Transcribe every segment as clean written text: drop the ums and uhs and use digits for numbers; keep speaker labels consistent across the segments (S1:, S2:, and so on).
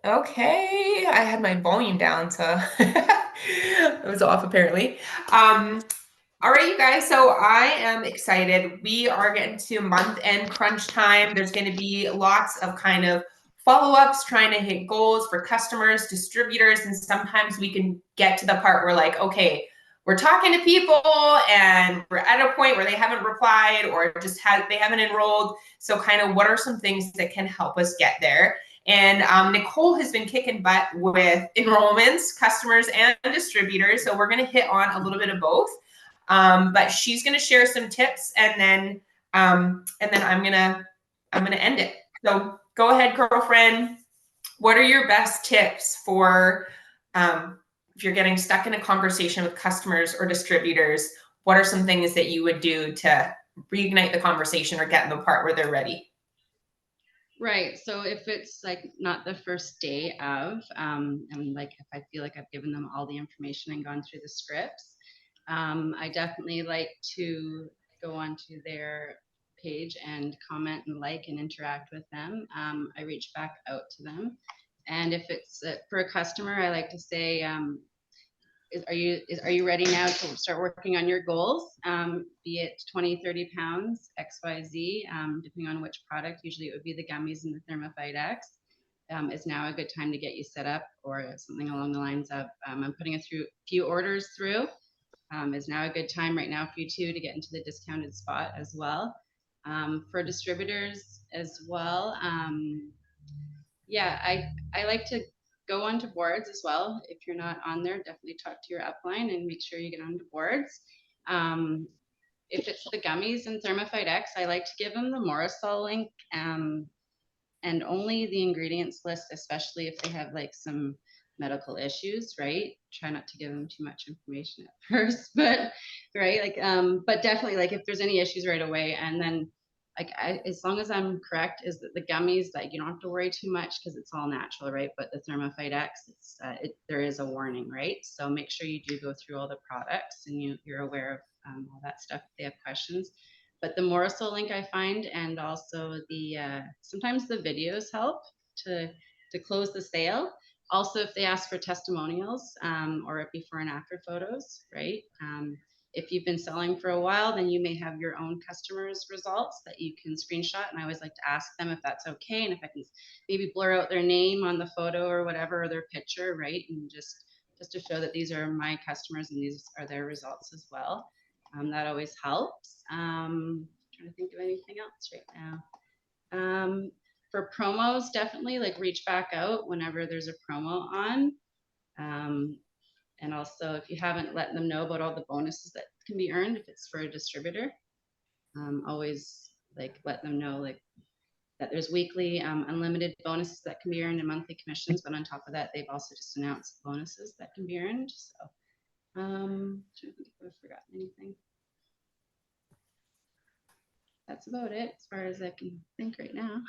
S1: Okay, I had my volume down, so it was off apparently. All right, you guys, so I am excited. We are getting to month-end crunch time. There's going to be lots of kind of follow-ups, trying to hit goals for customers, distributors, and sometimes we can get to the part where like, okay, we're talking to people and we're at a point where they haven't replied or just they haven't enrolled. So kind of what are some things that can help us get there? And Nicole has been kicking butt with enrollments, customers, and distributors. So we're going to hit on a little bit of both. But she's going to share some tips, and then I'm gonna end it. So go ahead, girlfriend. What are your best tips for if you're getting stuck in a conversation with customers or distributors? What are some things that you would do to reignite the conversation or get in the part where they're ready?
S2: Right. So if it's like not the first day of, and like if I feel like I've given them all the information and gone through the scripts, I definitely like to go onto their page and comment and like and interact with them. I reach back out to them. And if it's for a customer, I like to say, are you ready now to start working on your goals? Be it 20, 30 pounds, XYZ, depending on which product. Usually it would be the gummies and the Thermophyte X. Is now a good time to get you set up, or something along the lines of, I'm putting a few orders through. Is now a good time right now for you too to get into the discounted spot as well. For distributors as well, yeah, I like to go onto boards as well. If you're not on there, definitely talk to your upline and make sure you get onto boards. If it's the gummies and Thermophyte X, I like to give them the Morrisol link, and only the ingredients list, especially if they have like some medical issues, right? Try not to give them too much information at first, but right, like, but definitely like if there's any issues right away, and then like as long as I'm correct, is that the gummies, like you don't have to worry too much because it's all natural, right? But the Thermophyte X, there is a warning, right? So make sure you do go through all the products and you're aware of all that stuff if they have questions. But the Morrisol link I find, and also the sometimes the videos help to close the sale. Also, if they ask for testimonials, or before and after photos, right? If you've been selling for a while, then you may have your own customers' results that you can screenshot. And I always like to ask them if that's okay, and if I can maybe blur out their name on the photo or whatever, or their picture, right? And just to show that these are my customers and these are their results as well. That always helps. I'm trying to think of anything else right now. For promos, definitely like reach back out whenever there's a promo on. And also if you haven't let them know about all the bonuses that can be earned, if it's for a distributor, always like let them know like that there's weekly unlimited bonuses that can be earned and monthly commissions. But on top of that, they've also just announced bonuses that can be earned. So trying to think if I've forgotten anything. That's about it as far as I can think right now.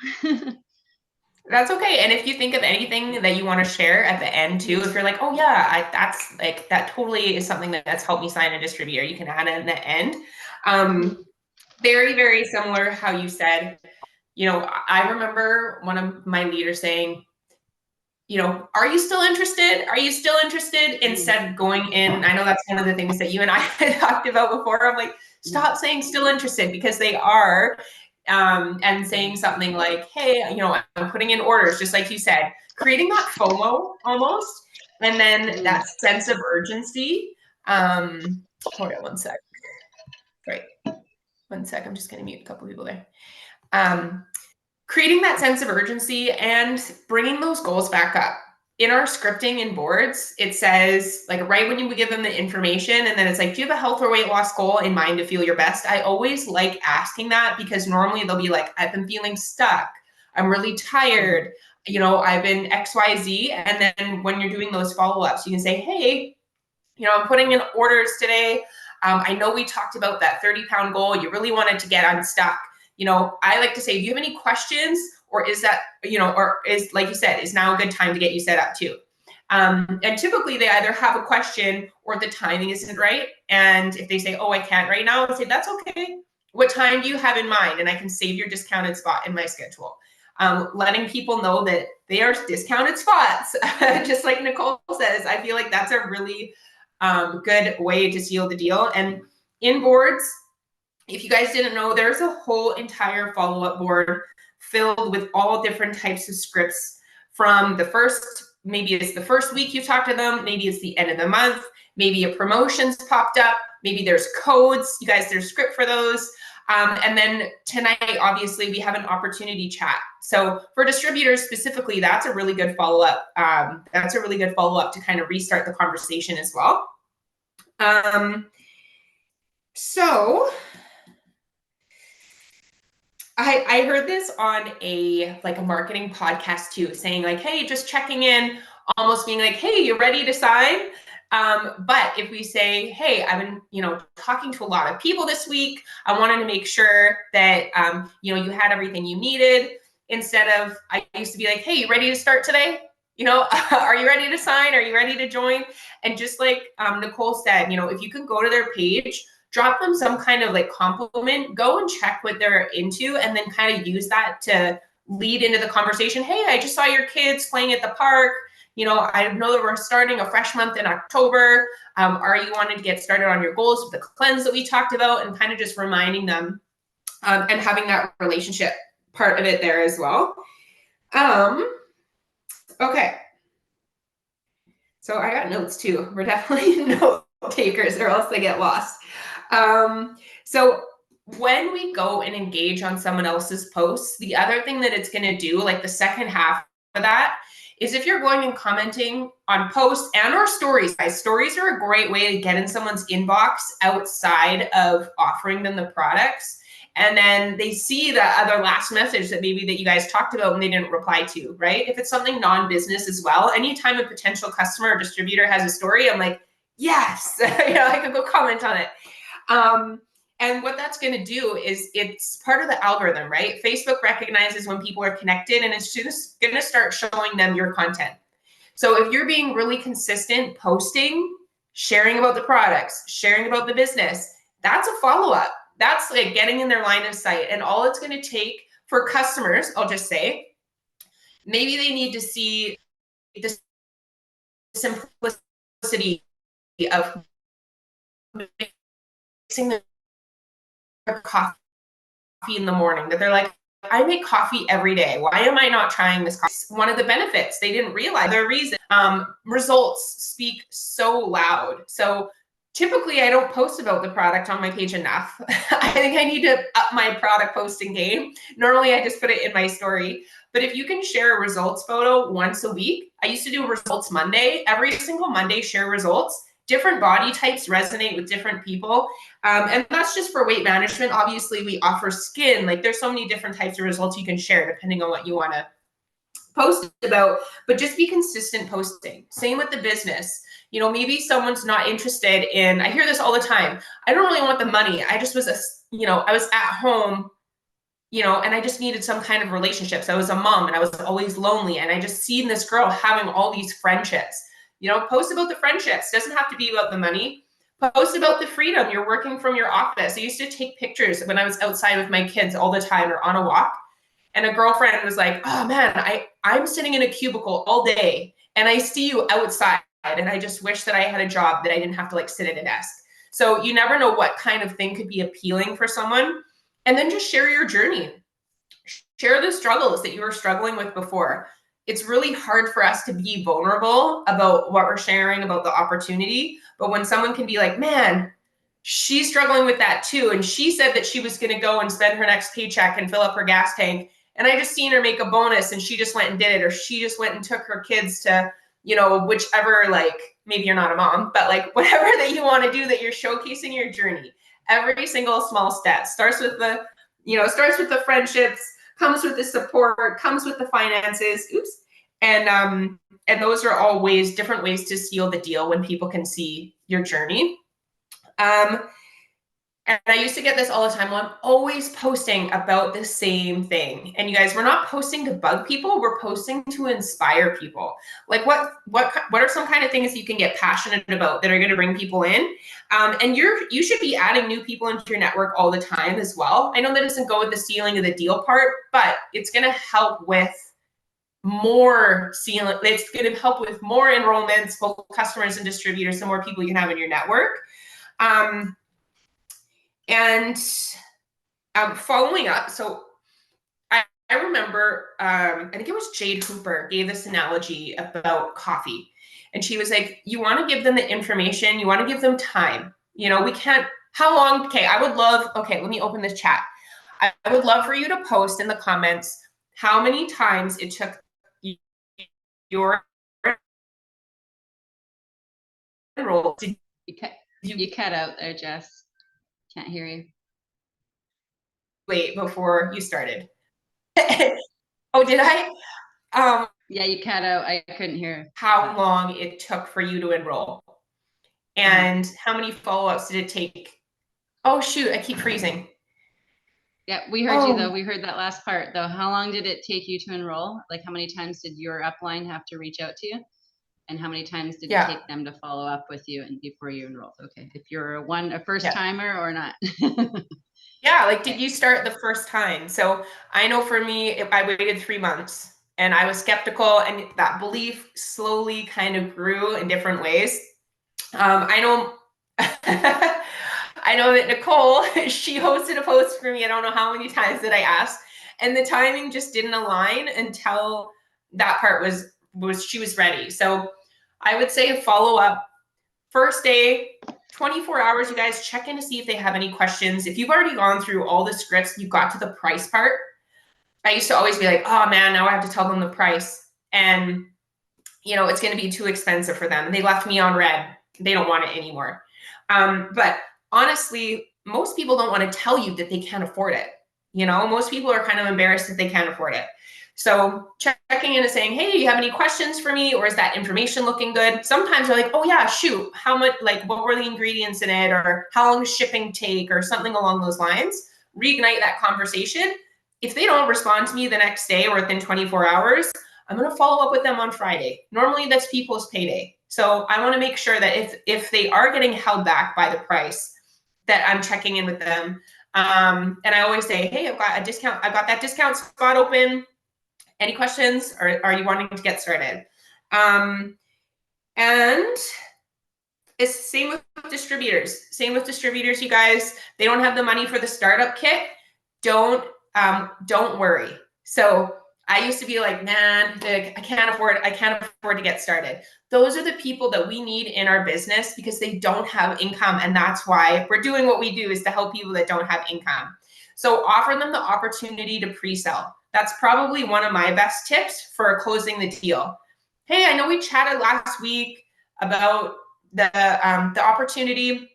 S1: That's okay. And if you think of anything that you want to share at the end too, if you're like, oh yeah, that's like, that totally is something that's helped me sign a distributor, you can add it in the end. Very, very similar how you said, you know, I remember one of my leaders saying, you know, are you still interested? Are you still interested? Instead of going in, I know that's one of the things that you and I had talked about before. I'm like, stop saying still interested, because they are. And saying something like, hey, you know, I'm putting in orders, just like you said, creating that FOMO almost, and then that sense of urgency. Hold on one sec. Right. 1 sec. I'm just going to mute a couple people there. Creating that sense of urgency and bringing those goals back up. In our scripting and boards, it says, like, right when you give them the information, and then it's like, do you have a health or weight loss goal in mind to feel your best? I always like asking that, because normally they'll be like, I've been feeling stuck. I'm really tired. You know, I've been XYZ. And then when you're doing those follow-ups, you can say, hey, you know, I'm putting in orders today. I know we talked about that 30-pound goal. You really wanted to get unstuck. You know, I like to say, do you have any questions? Or is that, you know, or is, like you said, is now a good time to get you set up too? And typically they either have a question or the timing isn't right. And if they say, oh, I can't right now, I'll say, that's okay. What time do you have in mind? And I can save your discounted spot in my schedule. letting people know that they are discounted spots. Just like Nicole says, I feel like that's a really good way to seal the deal. And in boards, if you guys didn't know, there's a whole entire follow-up board filled with all different types of scripts from the first, maybe it's the first week you talk to them, maybe it's the end of the month, maybe a promotion's popped up, maybe there's codes, you guys, there's script for those. And then tonight, obviously, we have an opportunity chat. So for distributors specifically, that's a really good follow-up. That's a really good follow-up to kind of restart the conversation as well. So I heard this on a marketing podcast too, saying like, hey, just checking in, almost being like, hey, you ready to sign? But if we say, hey, I've been, talking to a lot of people this week, I wanted to make sure that, you had everything you needed, instead of, I used to be like, hey, you ready to start today? Are you ready to sign? Are you ready to join? And just like Nicole said, if you can go to their page, drop them some kind of compliment, go and check what they're into, and then kind of use that to lead into the conversation. Hey, I just saw your kids playing at the park. I know that we're starting a fresh month in October. Are you wanting to get started on your goals with the cleanse that we talked about, and kind of just reminding them and having that relationship part of it there as well. Okay. So I got notes too. We're definitely note takers, or else they get lost. So when we go and engage on someone else's posts, the other thing that it's going to do, the second half of that, is if you're going and commenting on posts and or stories. Guys, stories are a great way to get in someone's inbox outside of offering them the products. And then they see the other last message that maybe that you guys talked about and they didn't reply to, right? If it's something non-business as well, anytime a potential customer or distributor has a story, I'm like, yes, I could go comment on it. And what that's going to do is it's part of the algorithm, right? Facebook recognizes when people are connected, and it's just going to start showing them your content. So if you're being really consistent, posting, sharing about the products, sharing about the business, that's a follow-up. That's getting in their line of sight. And all it's going to take for customers, I'll just say, maybe they need to see the simplicity of mixing their coffee in the morning, that they're like, I make coffee every day. Why am I not trying this coffee? One of the benefits they didn't realize, their reason. Results speak so loud. So typically I don't post about the product on my page enough. I think I need to up my product posting game. Normally I just put it in my story. But if you can share a results photo once a week, I used to do a results Monday. Every single Monday, share results. Different body types resonate with different people. And that's just for weight management. Obviously, we offer skin. There's so many different types of results you can share depending on what you want to post about, but just be consistent posting. Same with the business. Maybe someone's not interested in, I hear this all the time, I don't really want the money. I just was, I was at home, and I just needed some kind of relationships. I was a mom and I was always lonely. And I just seen this girl having all these friendships. Post about the friendships. Doesn't have to be about the money. Post about the freedom. You're working from your office. I used to take pictures when I was outside with my kids all the time or on a walk. And a girlfriend was like, oh man, I'm sitting in a cubicle all day and I see you outside. And I just wish that I had a job that I didn't have to sit at a desk. So you never know what kind of thing could be appealing for someone. And then just share your journey. Share the struggles that you were struggling with before. It's really hard for us to be vulnerable about what we're sharing, about the opportunity. But when someone can be like, man, she's struggling with that too. And she said that she was going to go and spend her next paycheck and fill up her gas tank. And I just seen her make a bonus and she just went and did it. Or she just went and took her kids to, whichever, maybe you're not a mom, but whatever that you want to do, that you're showcasing your journey. Every single small step starts with the friendships, comes with the support, comes with the finances. And those are all different ways to seal the deal when people can see your journey. And And I used to get this all the time. Well, I'm always posting about the same thing. And you guys, we're not posting to bug people. We're posting to inspire people. Like what are some kind of things you can get passionate about that are going to bring people in? And you should be adding new people into your network all the time as well. I know that doesn't go with the sealing of the deal part, but it's going to help with more sealing. It's going to help with more enrollments, both customers and distributors, the more people you can have in your network. And following up, so I remember, I think it was Jade Hooper gave this analogy about coffee. And she was like, you want to give them the information, you want to give them time. You know, we can't, how long, okay, I would love, okay, let me open this chat. I would love for you to post in the comments how many times it took your enroll.
S2: You cut out there, Jess. Can't hear you.
S1: Wait, before you started. Oh, did I?
S2: Yeah, you cut out. I couldn't hear.
S1: How long it took for you to enroll. And how many follow-ups did it take? Oh, shoot, I keep freezing.
S2: Yeah, we heard you though. We heard that last part though. How long did it take you to enroll? Like how many times did your upline have to reach out to you? And how many times did it take them to follow up with you and before you enrolled? Okay, if you're a first timer or not.
S1: Yeah, like did you start the first time? So I know for me, I waited 3 months and I was skeptical, and that belief slowly kind of grew in different ways. I know I know that Nicole, she hosted a post for me. I don't know how many times that I asked, and the timing just didn't align until that part was she was ready. So I would say follow up first day, 24 hours, you guys check in to see if they have any questions. If you've already gone through all the scripts, you got to the price part. I used to always be like, oh man, now I have to tell them the price. And you know, it's going to be too expensive for them. They left me on red. They don't want it anymore. But honestly, most people don't want to tell you that they can't afford it. You know, most people are kind of embarrassed that they can't afford it. So checking in and saying, hey, do you have any questions for me? Or is that information looking good? Sometimes they're like, oh yeah, shoot, how much, like what were the ingredients in it? Or how long does shipping take? Or something along those lines. Reignite that conversation. If they don't respond to me the next day or within 24 hours, I'm going to follow up with them on Friday. Normally that's people's payday. So I want to make sure that if they are getting held back by the price, that I'm checking in with them. And I always say, hey, I've got a discount. I've got that discount spot open. Any questions? Or are you wanting to get started? And it's same with distributors. Same with distributors, you guys. They don't have the money for the startup kit. Don't worry. So I used to be like, man, I can't afford to get started. Those are the people that we need in our business because they don't have income. And that's why we're doing what we do, is to help people that don't have income. So offer them the opportunity to pre-sell. That's probably one of my best tips for closing the deal. Hey, I know we chatted last week about the opportunity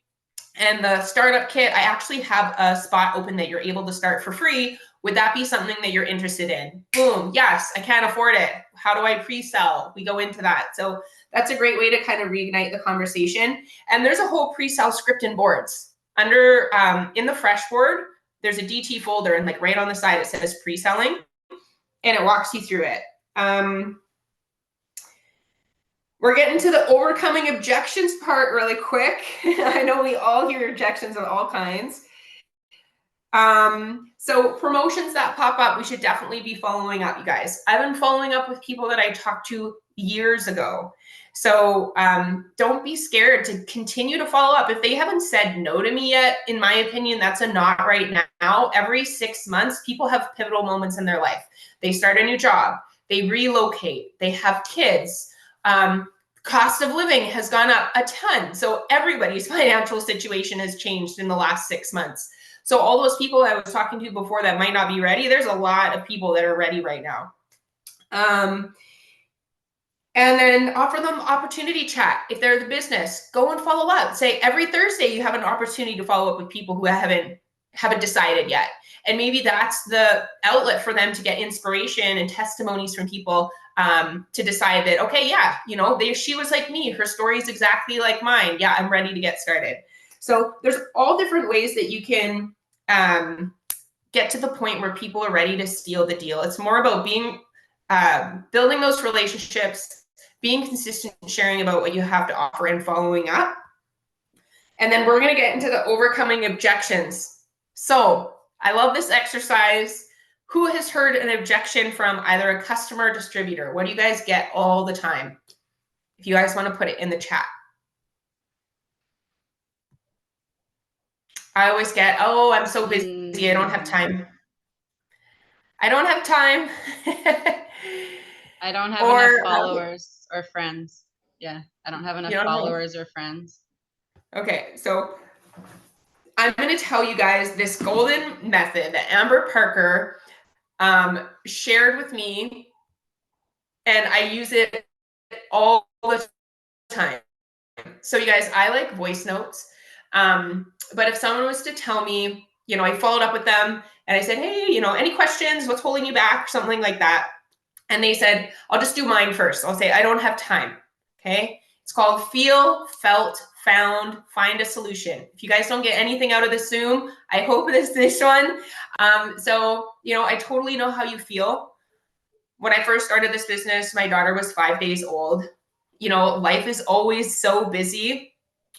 S1: and the startup kit. I actually have a spot open that you're able to start for free. Would that be something that you're interested in? Boom. Yes, I can't afford it. How do I pre-sell? We go into that. So that's a great way to kind of reignite the conversation. And there's a whole pre-sell script in boards. Under in the fresh board, there's a DT folder, and like right on the side it says pre-selling, and it walks you through it. We're getting to the overcoming objections part really quick. I know we all hear objections of all kinds. So promotions that pop up, we should definitely be following up, you guys. I've been following up with people that I talked to years ago. So don't be scared to continue to follow up. If they haven't said no to me yet, in my opinion, that's a not right now. Every 6 months, people have pivotal moments in their life. They start a new job, they relocate, they have kids. Cost of living has gone up a ton. So everybody's financial situation has changed in the last 6 months. So all those people I was talking to before that might not be ready, there's a lot of people that are ready right now. And then offer them opportunity chat. If they're the business, go and follow up. Say every Thursday you have an opportunity to follow up with people who haven't decided yet. And maybe that's the outlet for them to get inspiration and testimonies from people to decide that, okay, yeah, you know, she was like me. Her story is exactly like mine. Yeah, I'm ready to get started. So there's all different ways that you can get to the point where people are ready to seal the deal. It's more about being building those relationships, being consistent, sharing about what you have to offer, and following up. And then we're going to get into the overcoming objections. So I love this exercise. Who has heard an objection from either a customer or distributor? What do you guys get all the time? If you guys want to put it in the chat. I always get, oh, I'm so busy, I don't have time. I don't have time.
S2: I don't have enough followers or friends. Yeah, I don't have enough followers or friends.
S1: Okay, so I'm going to tell you guys this golden method that Amber Parker shared with me, and I use it all the time. So you guys, I like voice notes, but if someone was to tell me, you know, I followed up with them and I said, hey, you know, any questions? What's holding you back? Something like that. And they said, I'll just do mine first. I'll say, I don't have time. Okay. It's called feel, felt, found, find a solution. If you guys don't get anything out of this Zoom, I hope this one. So, you know, I totally know how you feel. When I first started this business, my daughter was 5 days old. You know, life is always so busy.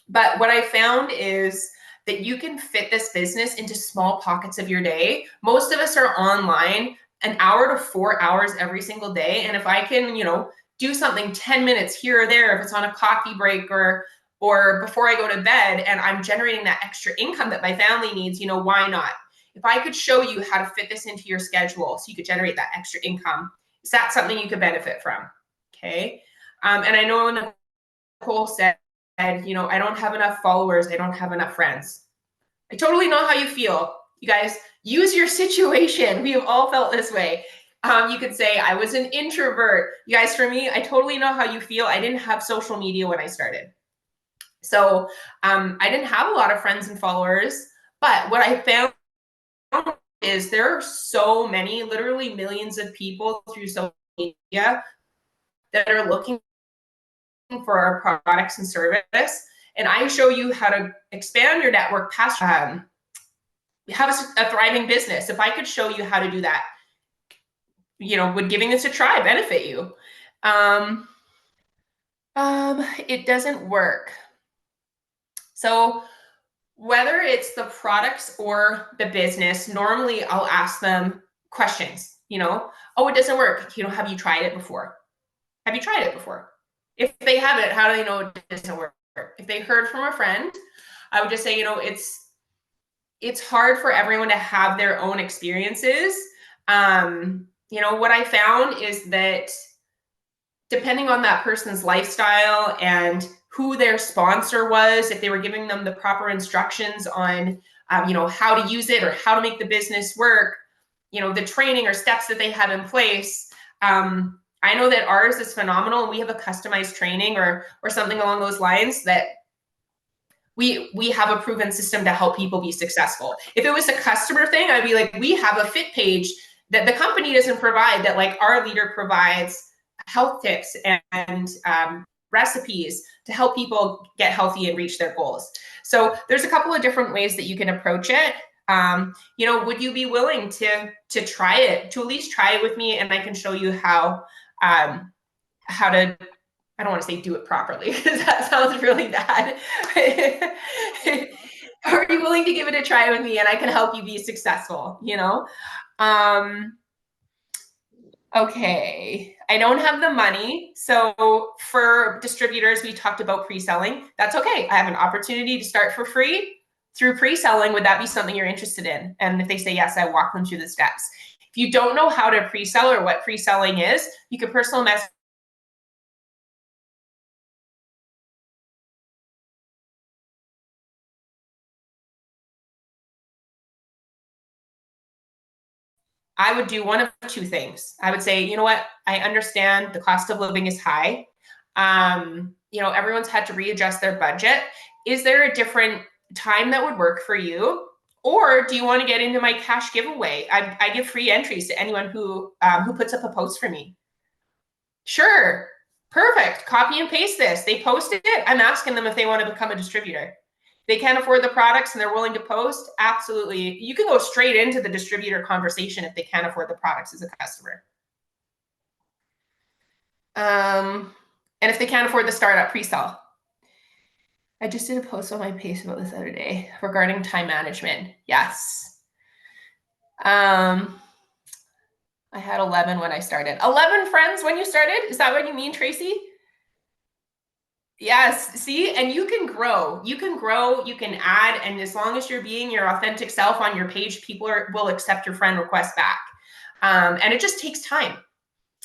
S1: But what I found is that you can fit this business into small pockets of your day. Most of us are online an hour to 4 hours every single day. And if I can, you know, do something 10 minutes here or there, if it's on a coffee break or before I go to bed, and I'm generating that extra income that my family needs, you know, why not? If I could show you how to fit this into your schedule so you could generate that extra income, is that something you could benefit from? Okay. And I know Nicole said, you know, I don't have enough followers, I don't have enough friends. I totally know how you feel. You guys, use your situation. We have all felt this way. You could say, I was an introvert. You guys, for me, I totally know how you feel. I didn't have social media when I started. So I didn't have a lot of friends and followers, but what I found is there are so many, literally millions of people through social media that are looking for our products and service. And I show you how to expand your network past have a thriving business. If I could show you how to do that, you know, would giving this a try benefit you? It doesn't work. So whether it's the products or the business, normally I'll ask them questions, you know, oh, it doesn't work. You know, have you tried it before? Have you tried it before? If they haven't, how do they know it doesn't work? If they heard from a friend, I would just say, you know, it's hard for everyone to have their own experiences. You know, what I found is that depending on that person's lifestyle and who their sponsor was, if they were giving them the proper instructions on, you know, how to use it or how to make the business work, you know, the training or steps that they have in place. I know that ours is phenomenal, and we have a customized training or something along those lines that we have a proven system to help people be successful. If it was a customer thing, I'd be like, we have a fit page that the company doesn't provide, that like our leader provides health tips and recipes to help people get healthy and reach their goals. So there's a couple of different ways that you can approach it. You know, would you be willing to try it, to at least try it with me, and I can show you how to, I don't want to say do it properly because that sounds really bad. Are you willing to give it a try with me, and I can help you be successful, you know? Okay, I don't have the money. So for distributors, we talked about pre-selling. That's okay. I have an opportunity to start for free through pre-selling. Would that be something you're interested in? And if they say yes, I walk them through the steps. If you don't know how to pre-sell or what pre-selling is, you can personal message. I would do one of two things. I would say, you know what, I understand the cost of living is high. You know, everyone's had to readjust their budget. Is there a different time that would work for you? Or do you want to get into my cash giveaway? I give free entries to anyone who puts up a post for me. Sure, perfect. Copy and paste this. They posted it. I'm asking them if they want to become a distributor. they can't afford the products and they're willing to post, absolutely. You can go straight into the distributor conversation if they can't afford the products as a customer. And if they can't afford the startup pre-sell. I just did a post on my page about this other day regarding time management. Yes. I had 11 when I started. 11 friends when you started? Is that what you mean, Tracy? Yes. See, and you can grow. You can grow, you can add, and as long as you're being your authentic self on your page, people will accept your friend request back. And it just takes time.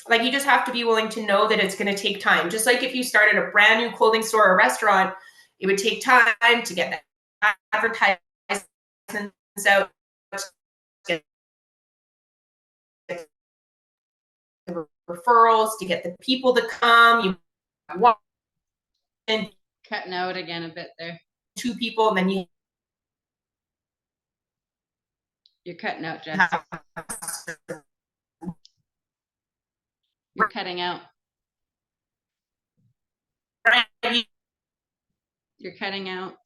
S1: Like, you just have to be willing to know that it's going to take time. Just like if you started a brand new clothing store or restaurant, it would take time to get that advertisements out, to get the referrals, to get the people to come. You want
S2: Cutting out again a bit there.
S1: 2 people, and then
S2: you're cutting out, Jess. You're cutting out. You're cutting out.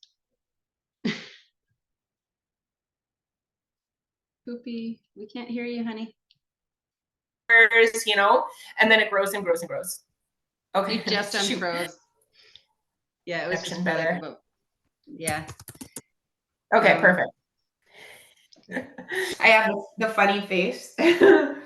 S2: Poopy, we can't hear you, honey.
S1: You know, and then it grows and grows and grows. Okay.
S2: You just unfroze. Yeah, it was just better. Like yeah.
S1: Okay, perfect. I have the funny face. And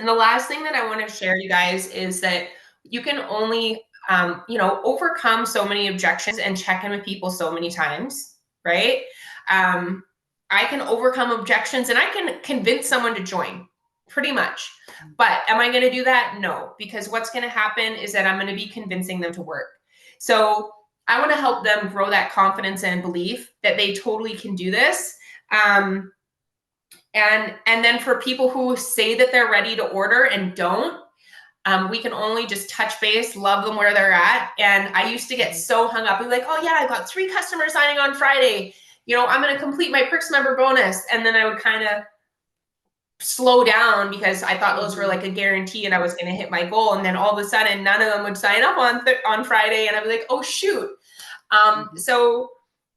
S1: the last thing that I want to share, you guys, is that you can only, overcome so many objections and check in with people so many times, right? I can overcome objections and I can convince someone to join, pretty much. But am I going to do that? No, because what's going to happen is that I'm going to be convincing them to work. So I want to help them grow that confidence and belief that they totally can do this. And then for people who say that they're ready to order and don't, we can only just touch base, love them where they're at. And I used to get so hung up. I'd be like, oh yeah, I got 3 customers signing on Friday. I'm going to complete my Perks member bonus. And then I would kind of slow down because I thought those were like a guarantee and I was going to hit my goal. And then all of a sudden, none of them would sign up on Friday. And I'd be like, oh shoot. So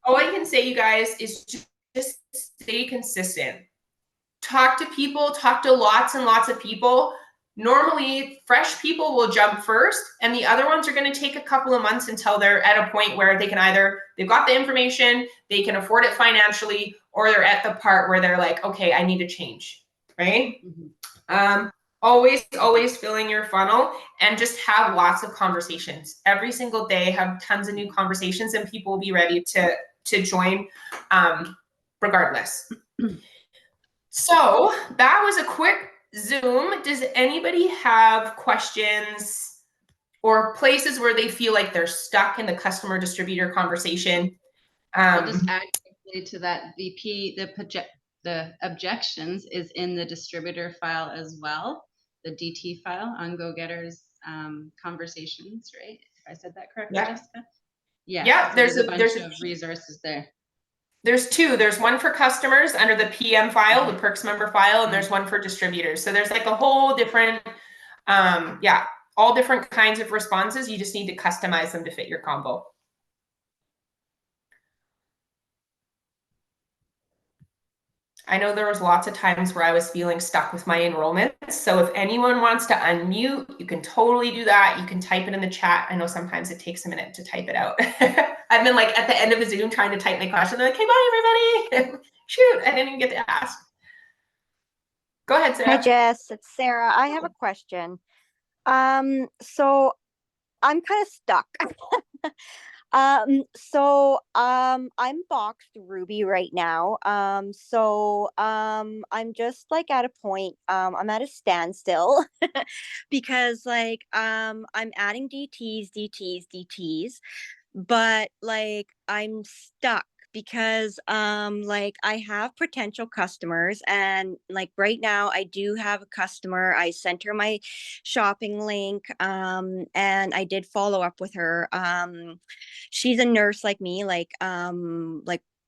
S1: all I can say, you guys, is just stay consistent. Talk to people, talk to lots and lots of people. Normally, fresh people will jump first, and the other ones are going to take a couple of months until they're at a point where they can either, they've got the information, they can afford it financially, or they're at the part where they're like, okay, I need to change, right? Always filling your funnel and just have lots of conversations. Every single day, have tons of new conversations, and people will be ready to join regardless. So that was a quick Zoom. Does anybody have questions or places where they feel like they're stuck in the customer distributor conversation?
S2: I'll just add quickly to that. The objections is in the distributor file as well, the DT file on GoGetter's conversations, right? If I said that correctly,
S1: Yeah.
S2: Jessica? Yeah.
S1: Yeah,
S2: so there's a bunch of resources there.
S1: There's 2. There's one for customers under the PM file, the Perks member file, and there's one for distributors. So there's like a whole different, all different kinds of responses. You just need to customize them to fit your combo. I know there was lots of times where I was feeling stuck with my enrollments. So if anyone wants to unmute, you can totally do that. You can type it in the chat. I know sometimes it takes a minute to type it out. I've been like at the end of the Zoom trying to type my question. They're like, hey, bye, everybody. Shoot, I didn't even get to ask. Go ahead, Sarah.
S3: Hi, Jess. It's Sarah. I have a question. So I'm kind of stuck. I'm boxed Ruby right now. I'm just like at a point, I'm at a standstill because I'm adding DTs, but like I'm stuck because I have potential customers, and like right now I do have a customer. I sent her my shopping link, and I did follow up with her. She's a nurse like me, like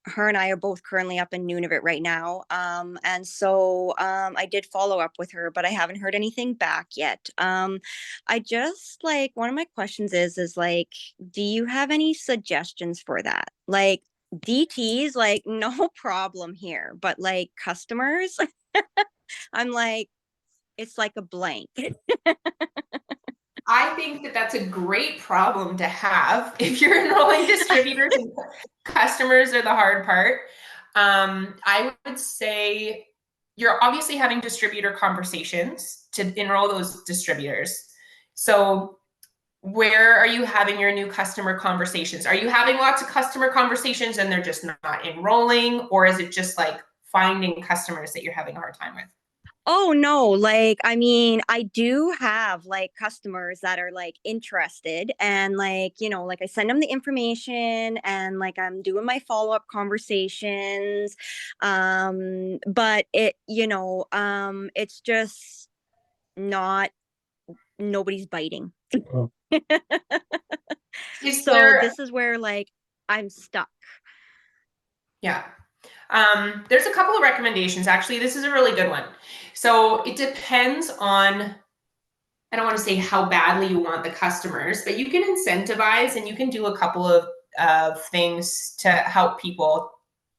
S3: her and I are both currently up in Nunavut right now. And so I did follow up with her, but I haven't heard anything back yet. I just like one of my questions is like, do you have any suggestions for that? Like DTs, like no problem here, but like customers, I'm like, it's like a blank.
S1: I think that that's a great problem to have if you're enrolling distributors and customers are the hard part. I would say you're obviously having distributor conversations to enroll those distributors. So where are you having your new customer conversations? Are you having lots of customer conversations and they're just not enrolling? Or is it just like finding customers that you're having a hard time with?
S3: Oh no, like I mean, I do have like customers that are like interested and like, like I send them the information and like I'm doing my follow-up conversations. But it's just not nobody's biting.
S1: Is
S3: So
S1: there,
S3: this is where like I'm stuck.
S1: yeah. There's a couple of recommendations. Actually, this is a really good one. So it depends on, I don't want to say how badly you want the customers, but you can incentivize and you can do a couple of things to help people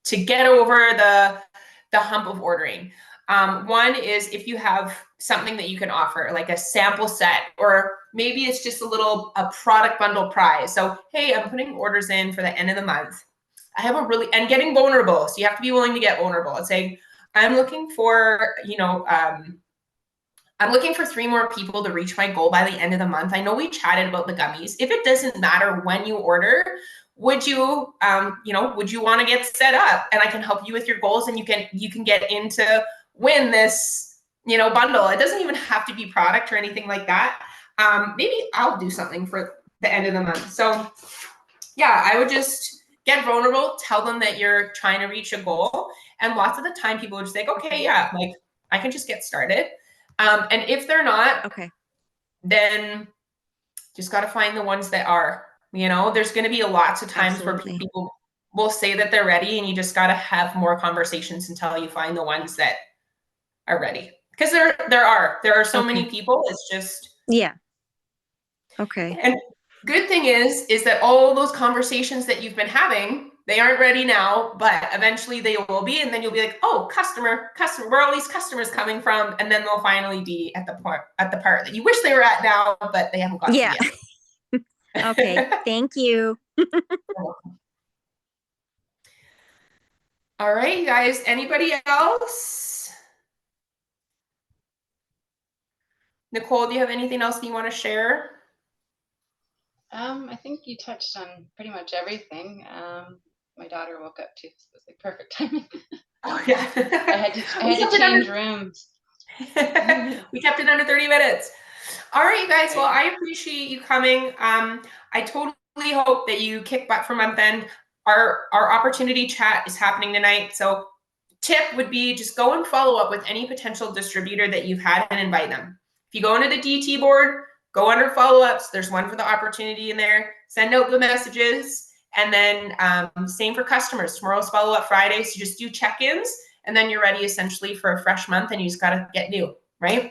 S1: to get over the hump of ordering. One is if you have something that you can offer, like a sample set, or maybe it's just a product bundle prize. So, hey, I'm putting orders in for the end of the month. I have and getting vulnerable. So you have to be willing to get vulnerable and saying, I'm looking for, I'm looking for 3 more people to reach my goal by the end of the month. I know we chatted about the gummies. If it doesn't matter when you order, would you, would you want to get set up and I can help you with your goals and you can get into win this, bundle. It doesn't even have to be product or anything like that. Maybe I'll do something for the end of the month. So yeah, I would just get vulnerable, tell them that you're trying to reach a goal. And lots of the time people would just think, okay, yeah, like I can just get started. And if they're not,
S3: Okay.
S1: then just got to find the ones that are, there's going to be lots of times
S3: Absolutely.
S1: where people will say that they're ready and you just got to have more conversations until you find the ones that are ready. Because there are so many people. It's just,
S3: yeah. Okay.
S1: and good thing is that all those conversations that you've been having, they aren't ready now, but eventually they will be. And then you'll be like, oh, customer, where are all these customers coming from? And then they'll finally be at the part that you wish they were at now, but they haven't gotten
S3: Yeah.
S1: yet.
S3: Okay. Thank you.
S1: All right, you guys, anybody else? Nicole, do you have anything else that you want to share?
S2: I think you touched on pretty much everything. My daughter woke up too, so it was like perfect timing.
S1: Oh yeah.
S2: I had to change rooms.
S1: We kept it under 30 minutes. All right, you guys. Well, I appreciate you coming. I totally hope that you kick butt for month end. Our opportunity chat is happening tonight. So tip would be just go and follow up with any potential distributor that you've had and invite them. If you go into the DT board, go under follow-ups. There's one for the opportunity in there. Send out the messages. And then same for customers. Tomorrow's follow-up Friday. So just do check-ins and then you're ready essentially for a fresh month and you just got to get new, right?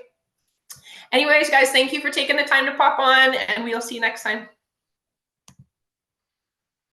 S1: Anyways, guys, thank you for taking the time to pop on and we'll see you next time.